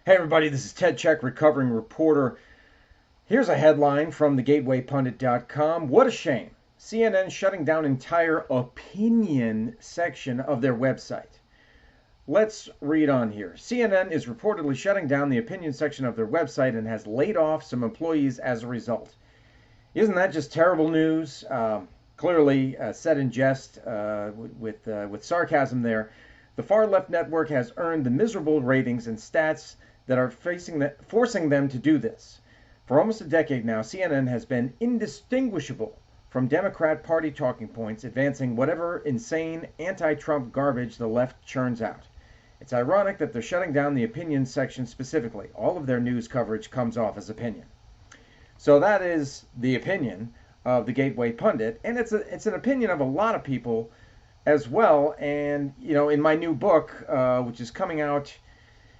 Hey everybody, this is Ted Check, recovering reporter. Here's a headline from thegatewaypundit.com. What a shame. CNN shutting down entire opinion section of their website. Let's read on here. CNN is reportedly shutting down the opinion section of their website and has laid off some employees as a result. Isn't that just terrible news? Clearly said in jest with sarcasm there. The far left network has earned the miserable ratings and stats that are forcing them to do this. For almost a decade now, CNN has been indistinguishable from Democrat Party talking points, advancing whatever insane anti-Trump garbage the left churns out. It's ironic that they're shutting down the opinion section specifically. All of their news coverage comes off as opinion. So that is the opinion of the Gateway Pundit, and it's an opinion of a lot of people as well. And in my new book, which is coming out,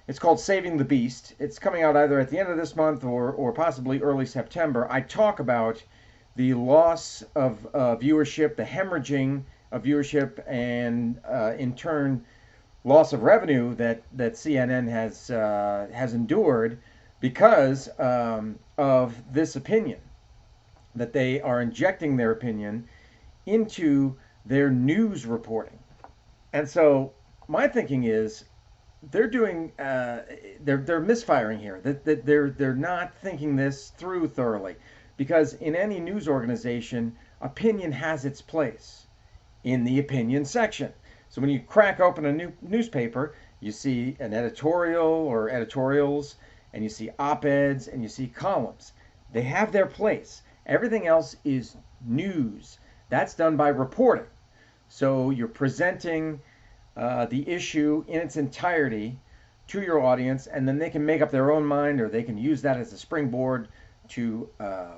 it's called Saving the Beast. It's coming out either at the end of this month or possibly early September. I talk about the loss of viewership, the hemorrhaging of viewership, and in turn, loss of revenue that CNN has endured because of this opinion, that they are injecting their opinion into their news reporting. And so my thinking is they're doing they're misfiring here. That they're not thinking this through thoroughly, because in any news organization, opinion has its place in the opinion section. So when you crack open a new newspaper, you see an editorial or editorials, and you see op-eds, and you see columns. They have their place. Everything else is news. That's done by reporting. So you're presenting the issue in its entirety to your audience, and then they can make up their own mind, or they can use that as a springboard to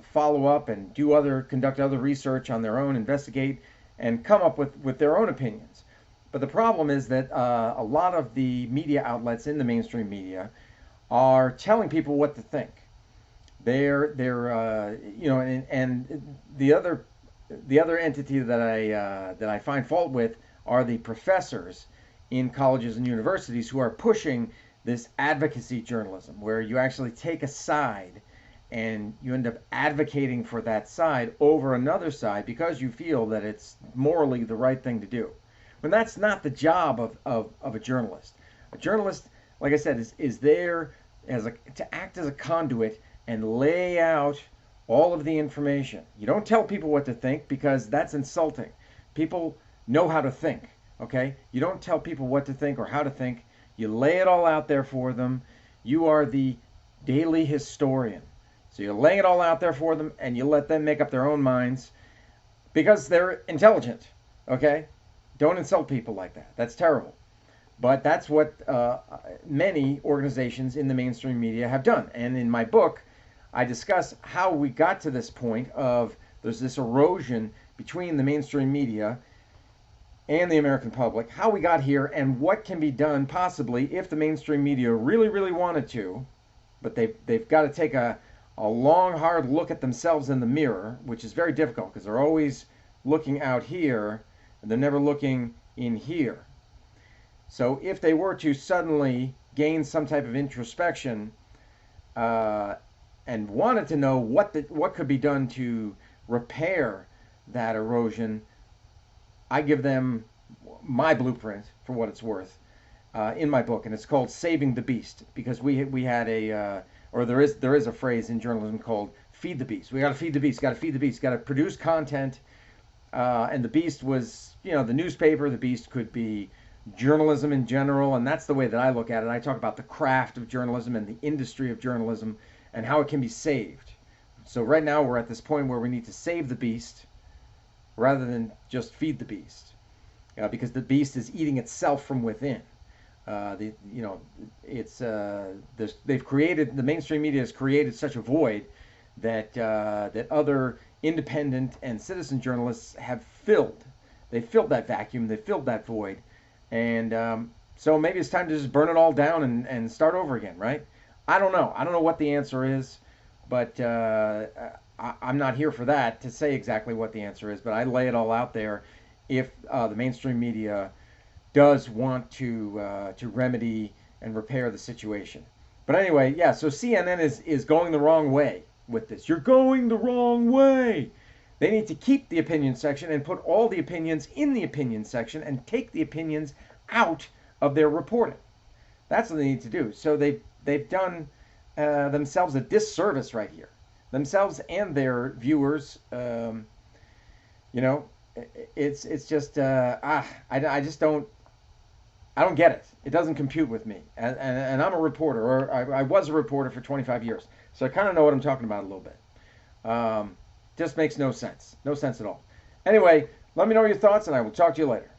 follow up and conduct other research on their own, investigate, and come up with their own opinions. But the problem is that a lot of the media outlets in the mainstream media are telling people what to think. And the other entity that I find fault with are the professors in colleges and universities who are pushing this advocacy journalism, where you actually take a side and you end up advocating for that side over another side because you feel that it's morally the right thing to do. When that's not the job of a journalist. A journalist, like I said, is there to act as a conduit and lay out all of the information. You don't tell people what to think, because that's insulting. People know how to think, okay? You don't tell people what to think or how to think. You lay it all out there for them. You are the daily historian. So you lay it all out there for them, and you let them make up their own minds because they're intelligent, okay? Don't insult people like that. That's terrible. But that's what many organizations in the mainstream media have done. And in my book, I discuss how we got to this point of there's this erosion between the mainstream media and the American public, how we got here, and what can be done possibly if the mainstream media really, really wanted to. But they've got to take a long, hard look at themselves in the mirror, which is very difficult because they're always looking out here and they're never looking in here. So if they were to suddenly gain some type of introspection and wanted to know what could be done to repair that erosion, I give them my blueprint for what it's worth in my book, and it's called "Saving the Beast," because we had there is a phrase in journalism called "feed the beast." We got to feed the beast. Got to feed the beast. Got to produce content, and the beast was the newspaper. The beast could be journalism in general, and that's the way that I look at it. I talk about the craft of journalism and the industry of journalism and how it can be saved. So right now we're at this point where we need to save the beast rather than just feed the beast, because the beast is eating itself from within. The mainstream media has created such a void that other independent and citizen journalists have filled. They filled that vacuum. They filled that void. And so maybe it's time to just burn it all down and start over again, right? I don't know. I don't know what the answer is, but I'm not here for that to say exactly what the answer is. But I lay it all out there. If the mainstream media does want to remedy and repair the situation, But anyway, yeah, so CNN is going the wrong way with this. You're going the wrong way. They need to keep the opinion section and put all the opinions in the opinion section and take the opinions out of their reporting. That's what they need to do. So they've done themselves a disservice right here, themselves and their viewers. You know, it's just I just don't get it. It doesn't compute with me. And I'm a reporter, or I was a reporter for 25 years, so I kind of know what I'm talking about a little bit. Just makes no sense. No sense at all. Anyway, let me know your thoughts, and I will talk to you later.